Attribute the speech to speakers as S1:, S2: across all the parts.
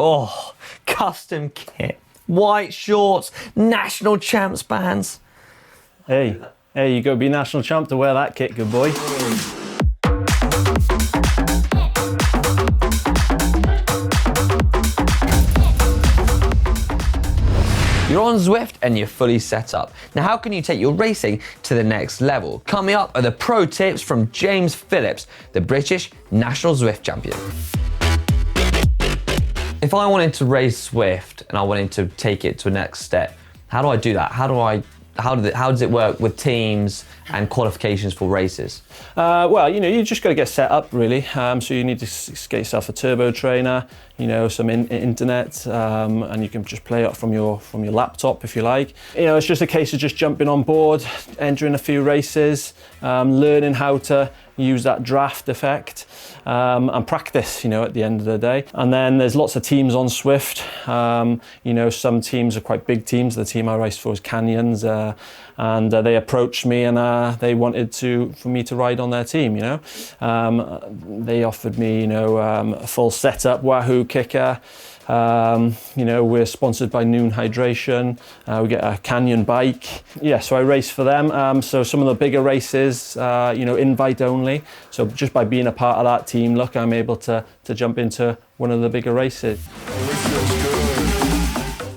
S1: Oh, custom kit, white shorts, national champs bands.
S2: Hey, you got to be national champ to wear that kit, good boy.
S1: You're on Zwift and you're fully set up. Now, how can you take your racing to the next level? Coming up are the pro tips from James Phillips, the British national Zwift champion. If I wanted to race Zwift and I wanted to take it to the next step, how do I do that? How does it work with teams and qualifications for races?
S2: Well, you just got to get set up really. So you need to get yourself a turbo trainer, some internet, and you can just play it from your laptop if you like. It's just a case of just jumping on board, entering a few races, learning how to use that draft effect, and practice, at the end of the day. And then there's lots of teams on Zwift. Some teams are quite big teams. The team I race for is Canyons, and they approached me and they wanted for me to ride on their team. They offered me, a full setup Wahoo kicker. We're sponsored by Noon Hydration. We get a Canyon bike. Yeah, so I race for them. So some of the bigger races, invite only. So just by being a part of that team, look, I'm able to jump into one of the bigger races.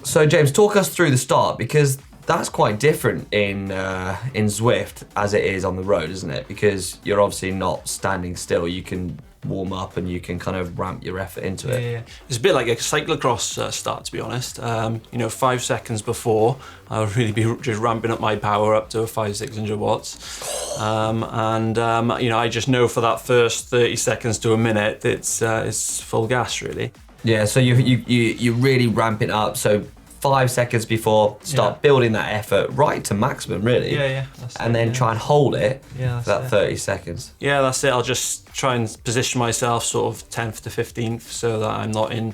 S1: So James, talk us through the start, because that's quite different in Zwift as it is on the road, isn't it? Because you're obviously not standing still. You can warm up and you can kind of ramp your effort into it.
S3: Yeah. It's a bit like a cyclocross start, to be honest. 5 seconds before, I'll really be just ramping up my power up to 500-600 watts. I just know for that first 30 seconds to a minute, it's full gas really.
S1: Yeah, so you really ramp it up. So 5 seconds before, start building that effort right to maximum, really.
S3: Yeah.
S1: And then try and hold it for that 30
S3: 30
S1: seconds.
S3: Yeah, that's it. I'll just try and position myself sort of 10th to 15th so that I'm not in,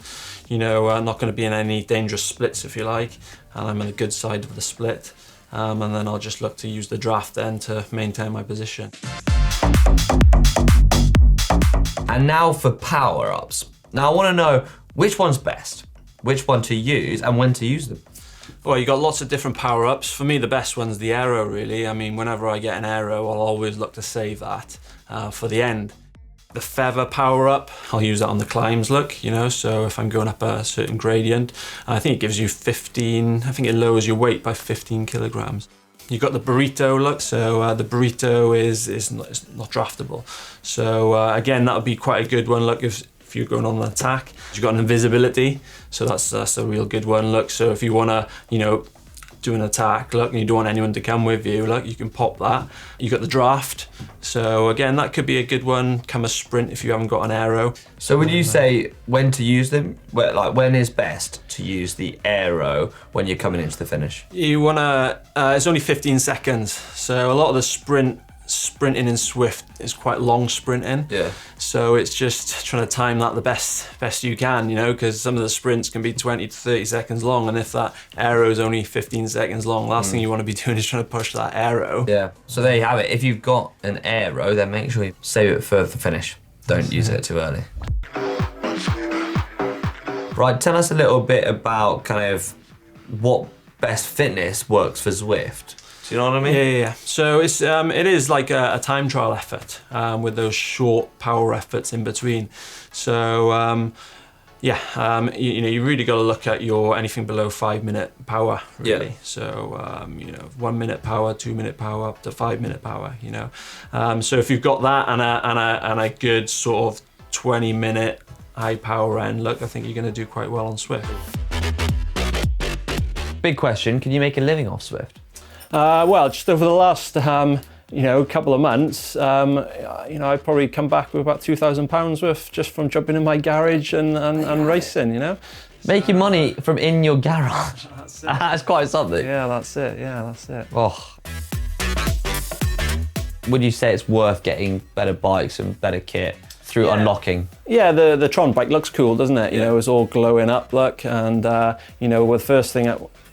S3: not going to be in any dangerous splits, if you like, and I'm on the good side of the split. And then I'll just look to use the draft then to maintain my position.
S1: And now for power-ups. Now I want to know which one's best, which one to use and when to use them.
S3: Well, you got lots of different power-ups. For me, the best one's the aero, really. I mean, whenever I get an aero, I'll always look to save that for the end. The feather power-up, I'll use that on the climbs, so if I'm going up a certain gradient, I think it gives you 15, I think it lowers your weight by 15 kilograms. You've got the burrito look, so the burrito is not draftable. So again, that would be quite a good one, look, if you're going on an attack. You've got an invisibility, so that's a real good one, look. So if you want to, do an attack, look, and you don't want anyone to come with you, look, you can pop that. You got the draft, so again, that could be a good one, come a sprint if you haven't got an aero.
S1: So would you say when to use them? When is best to use the aero when you're coming into the finish?
S3: You wanna, it's only 15 seconds, so a lot of the sprinting in Zwift is quite long sprinting.
S1: Yeah.
S3: So it's just trying to time that the best you can, because some of the sprints can be 20 to 30 seconds long, and if that aero is only 15 seconds long, last thing you want to be doing is trying to push that aero.
S1: Yeah. So there you have it. If you've got an aero, then make sure you save it for the finish. Don't use it too early. Right, tell us a little bit about kind of what best fitness works for Zwift. Do you know what I mean?
S3: Yeah. So it is like a time trial effort with those short power efforts in between. So you really got to look at your anything below 5 minute power really.
S1: Yeah.
S3: So 1 minute power, 2 minute power, up to 5 minute power. So if you've got that and a good sort of 20 minute high power end, look, I think you're going to do quite well on Zwift.
S1: Big question: can you make a living off Zwift?
S2: Well, just over the last, couple of months, I've probably come back with about £2,000 worth just from jumping in my garage and racing,
S1: Making money from in your garage. That's quite something.
S2: Yeah, that's it.
S1: Oh. Would you say it's worth getting better bikes and better kit through unlocking?
S2: Yeah, the Tron bike looks cool, doesn't it? It's all glowing up, look, and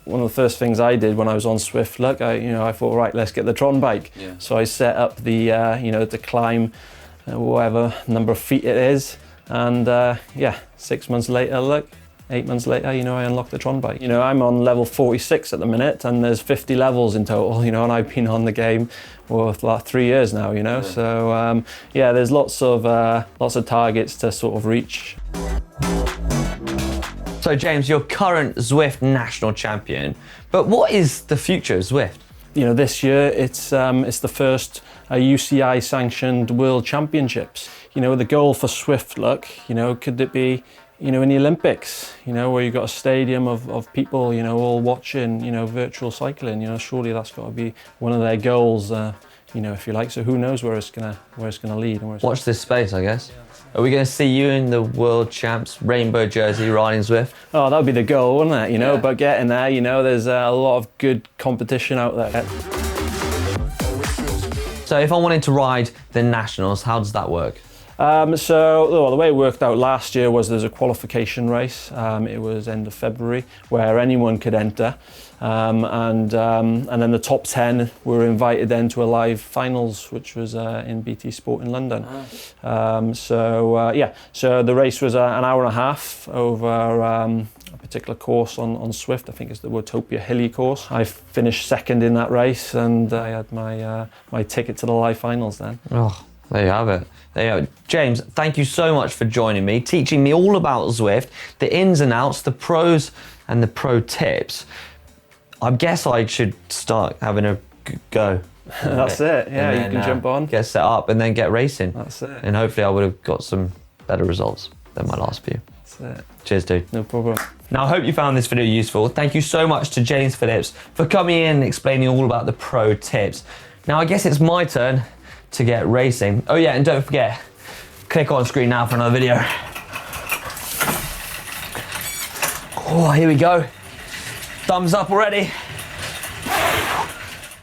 S2: one of the first things I did when I was on Zwift, look, I thought, right, let's get the Tron bike. Yeah. So I set up the, to climb whatever number of feet it is, and 6 months later, look, 8 months later, you know, I unlocked the Tron bike. You know, I'm on level 46 at the minute, and there's 50 levels in total, you know, and I've been on the game for like 3 years now, you know. So yeah, there's lots of targets to sort of reach.
S1: So James, you're current Zwift national champion, but what is the future of Zwift?
S2: You know, this year it's the first UCI sanctioned World Championships. You know, the goal for Zwift, look, you know, could it be, you know, in the Olympics, you know, where you've got a stadium of people, you know, all watching, you know, virtual cycling, you know, surely that's got to be one of their goals, you know, if you like. So who knows where it's gonna lead. And
S1: Watch this space, I guess. Are we going to see you in the World Champs rainbow jersey riding Zwift?
S2: Oh, that would be the goal, wouldn't it? You know, but getting there, you know, there's a lot of good competition out there.
S1: So if I wanted to ride the Nationals, how does that work?
S2: So the way it worked out last year was there's a qualification race. It was end of February where anyone could enter, and then the top 10 were invited then to a live finals, which was in BT Sport in London. So the race was an hour and a half over a particular course on Zwift. I think it's the Watopia Hilly course. I finished second in that race, and I had my ticket to the live finals then.
S1: Oh. There you have it. There you have it. James, thank you so much for joining me, teaching me all about Zwift, the ins and outs, the pros and the pro tips. I guess I should start having a go.
S2: That's it. Yeah, you can jump on.
S1: Get set up and then get racing.
S2: That's it.
S1: And hopefully I would have got some better results than my last few.
S2: That's it.
S1: Cheers, dude.
S2: No problem.
S1: Now, I hope you found this video useful. Thank you so much to James Phillips for coming in and explaining all about the pro tips. Now, I guess it's my turn to get racing. Oh yeah, and don't forget, click on screen now for another video. Oh, here we go. Thumbs up already.